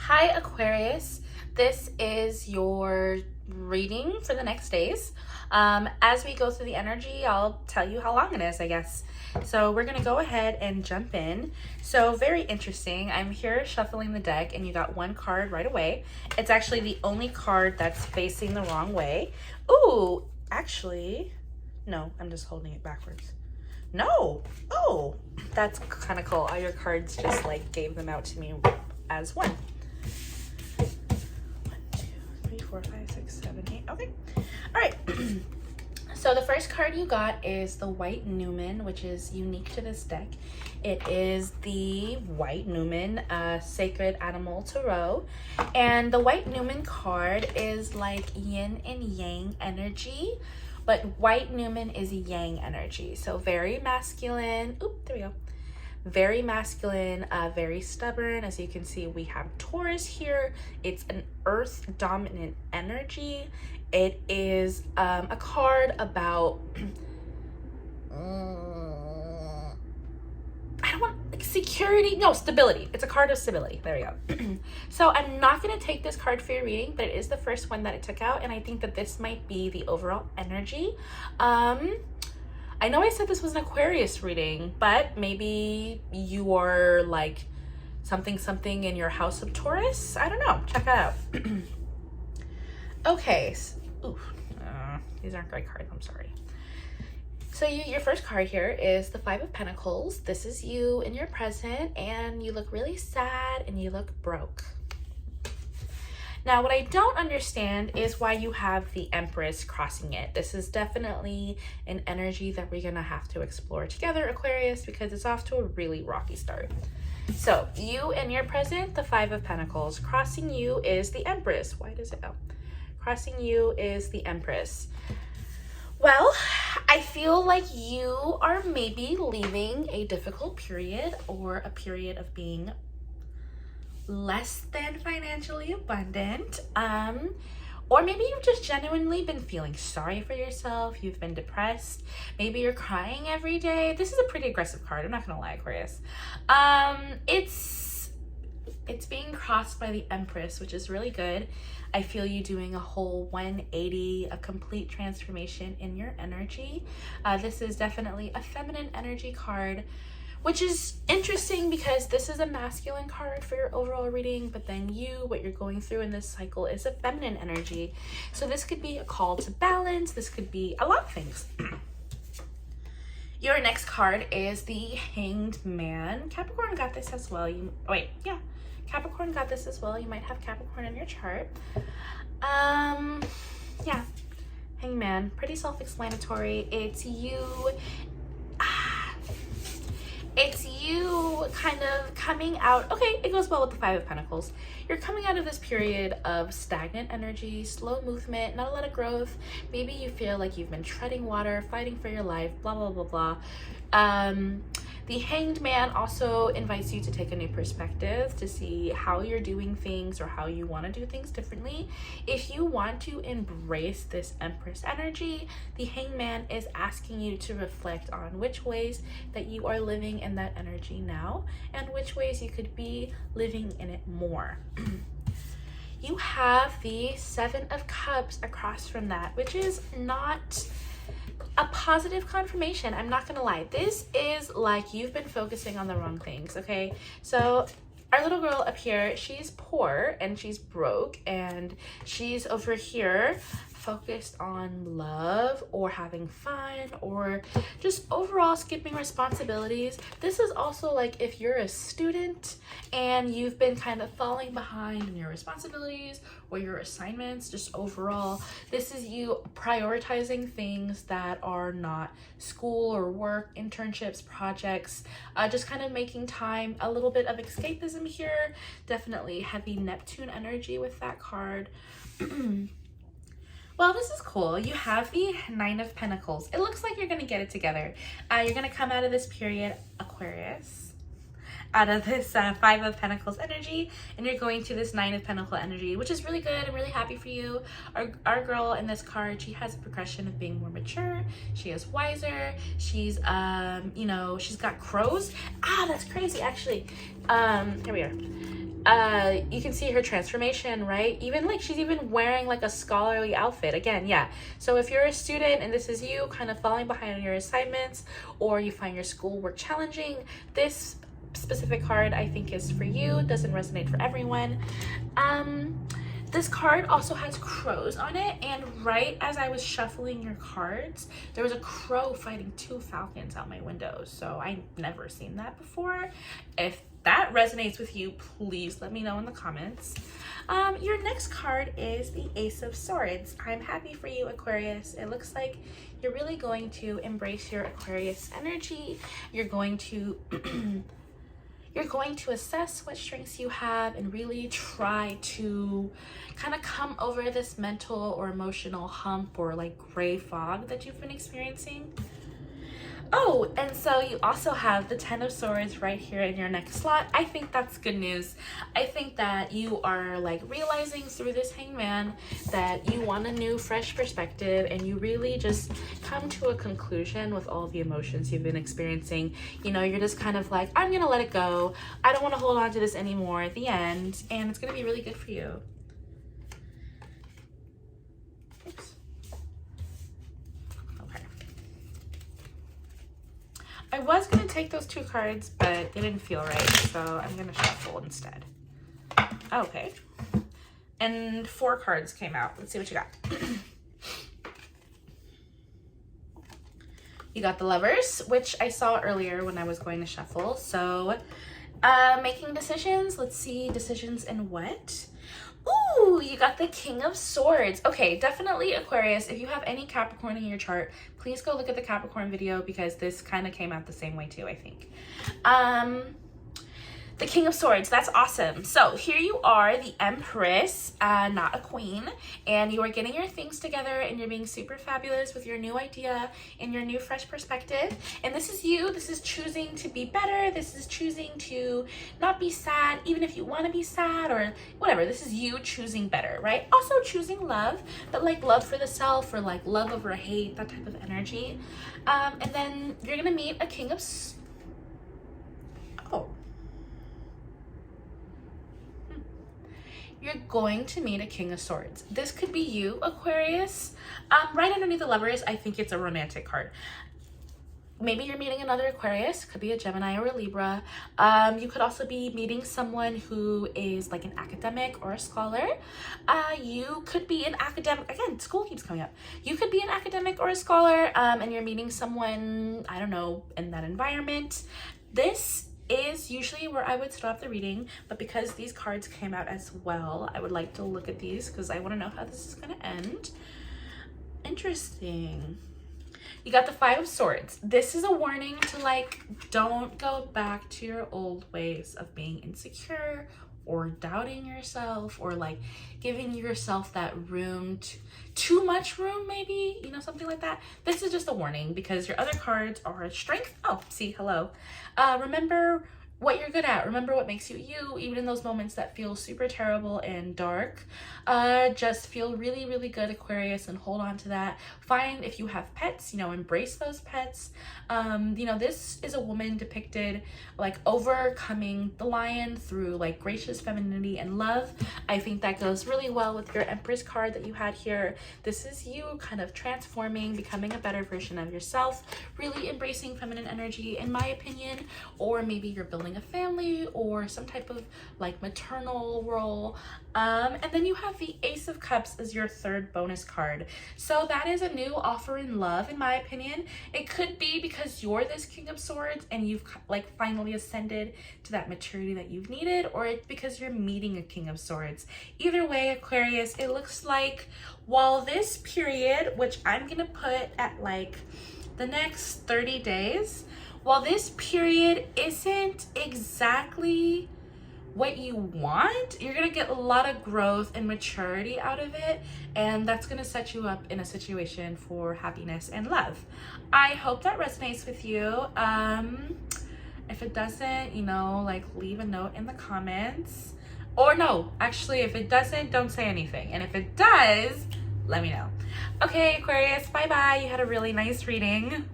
Hi Aquarius, this is your reading for the next days. As we go through the energy, I'll tell you how long it is, I guess. So we're gonna go ahead and jump in. So very interesting. I'm here shuffling the deck and you got one card right away. It's actually the only card that's facing the wrong way. Ooh, actually, no, I'm just holding it backwards. No, oh, that's kind of cool. All your cards just like gave them out to me as one. 4, 5, 6, 7, 8. Okay. All right. So the first card you got is the White Numen, which is unique to this deck. It is the White Numen, Sacred Animal Tarot. And the White Numen card is like yin and yang energy, but White Numen is yang energy. So very masculine. Oop, there we go. Very masculine, very stubborn. As you can see, we have Taurus here. It's an earth dominant energy. It is a card about I don't want like security, no, stability. It's a card of stability. There we go. So I'm not going to take this card for your reading, but it is the first one that I took out, and I think that this might be the overall energy. I know I said this was an Aquarius reading, but maybe you are like something in your house of Taurus. I don't know. Check that out. Okay. These aren't great cards. I'm sorry. So your first card here is the Five of Pentacles. This is you in your present, and you look really sad and you look broke. Now, what I don't understand is why you have the Empress crossing it. This is definitely an energy that we're gonna have to explore together, Aquarius, because it's off to a really rocky start. So you in your present, the Five of Pentacles. Crossing you is the Empress. Why does it go? Crossing you is the Empress. Well, I feel like you are maybe leaving a difficult period or a period of being less than financially abundant, or maybe you've just genuinely been feeling sorry for yourself. You've been depressed. Maybe you're crying every day. This is a pretty aggressive card, I'm not gonna lie, Aquarius. It's being crossed by the Empress, which is really good. I feel you doing a whole 180, a complete transformation in your energy. This is definitely a feminine energy card, which is interesting because this is a masculine card for your overall reading, but then what you're going through in this cycle is a feminine energy. So this could be a call to balance. This could be a lot of things. Your next card is the Hanged Man. Capricorn got this as well. Capricorn got this as well. You might have Capricorn in your chart. Yeah, Hanged Man, pretty self-explanatory. It's you kind of coming out. Okay, it goes well with the Five of Pentacles. You're coming out of this period of stagnant energy, slow movement, not a lot of growth. Maybe you feel like you've been treading water, fighting for your life, blah, blah, blah, blah. The Hanged Man also invites you to take a new perspective to see how you're doing things or how you want to do things differently. If you want to embrace this Empress energy, the Hanged Man is asking you to reflect on which ways that you are living in that energy now and which ways you could be living in it more. You have the Seven of Cups across from that, which is not a positive confirmation. I'm not gonna lie. This is like you've been focusing on the wrong things, okay? So our little girl up here, she's poor and she's broke, and she's over here focused on love or having fun or just overall skipping responsibilities. This is also like if you're a student and you've been kind of falling behind in your responsibilities or your assignments, just overall, this is you prioritizing things that are not school or work, internships, projects, just kind of making time, a little bit of escapism here. Definitely heavy Neptune energy with that card. Well, this is cool. You have the Nine of Pentacles. It looks like you're going to get it together. You're going to come out of this period, Aquarius, out of this Five of Pentacles energy, and you're going to this Nine of Pentacles energy, which is really good. I'm really happy for you. Our girl in this card, she has a progression of being more mature. She is wiser. She's, she's got crows. That's crazy, actually. Here we are. You can see her transformation, right? Even like she's even wearing like a scholarly outfit again. Yeah, so if you're a student and this is you kind of falling behind on your assignments, or you find your schoolwork challenging, this specific card I think is for you. It doesn't resonate for everyone. This card also has crows on it, and right as I was shuffling your cards, there was a crow fighting two falcons out my window. So I've never seen that before. If that resonates with you, please let me know in the comments. Your next card is the Ace of Swords. I'm happy for you, Aquarius. It looks like you're really going to embrace your Aquarius energy. You're going to you're going to assess what strengths you have and really try to kind of come over this mental or emotional hump or like gray fog that you've been experiencing. Oh, and so you also have the Ten of Swords right here in your next slot. I think that's good news. I think that you are like realizing through this hangman that you want a new, fresh perspective, and you really just come to a conclusion with all the emotions you've been experiencing. You know, you're just kind of like, I'm gonna let it go. I don't want to hold on to this anymore at the end, and it's gonna be really good for you. Oops. I was going to take those two cards, but it didn't feel right, so I'm going to shuffle instead. Okay. And 4 cards came out. Let's see what you got. You got the Lovers, which I saw earlier when I was going to shuffle. So, making decisions. Let's see, decisions in what? Ooh, you got the King of Swords. Okay, definitely Aquarius. If you have any Capricorn in your chart, please go look at the Capricorn video because this kind of came out the same way too, I think. The King of Swords, that's awesome. So here you are, the Empress, not a queen, and you are getting your things together and you're being super fabulous with your new idea and your new fresh perspective. And this is you. This is choosing to be better. This is choosing to not be sad, even if you want to be sad or whatever. This is you choosing better, right? Also choosing love, but like love for the self or like love over hate, that type of energy. And then you're going to meet a King of... You're going to meet a King of Swords. This could be you, Aquarius. Right underneath the Lovers, I think it's a romantic card. Maybe you're meeting another Aquarius, could be a Gemini or a Libra. You could also be meeting someone who is like an academic or a scholar. You could be an academic, again, school keeps coming up. You could be an academic or a scholar, and you're meeting someone, I don't know, in that environment. This is usually where I would stop the reading, but because these cards came out as well, I would like to look at these because I want to know how this is going to end. Interesting. You got the Five of Swords. This is a warning to like, don't go back to your old ways of being insecure or doubting yourself or like giving yourself that room, too much room maybe, you know, something like that. This is just a warning because your other cards are strength. Oh, see, hello. Remember what you're good at. Remember what makes you you, even in those moments that feel super terrible and dark. Just feel really, really good, Aquarius, and hold on to that. Find, if you have pets, you know, embrace those pets. You know, this is a woman depicted like overcoming the lion through like gracious femininity and love. I think that goes really well with your Empress card that you had here. This is you kind of transforming, becoming a better version of yourself, really embracing feminine energy, in my opinion. Or maybe you're building a family or some type of like maternal role. And then you have the Ace of Cups as your third bonus card. So that is a new offer in love, in my opinion. It could be because you're this King of Swords and you've like finally ascended to that maturity that you've needed, or it's because you're meeting a King of Swords. Either way, Aquarius, it looks like while this period, which I'm gonna put at like the next 30 days, while this period isn't exactly what you want, you're gonna get a lot of growth and maturity out of it, and that's gonna set you up in a situation for happiness and love. I hope that resonates with you. If it doesn't, you know, like leave a note in the comments. Or no, actually, if it doesn't, don't say anything. And if it does, let me know. Okay, Aquarius, bye-bye. You had a really nice reading.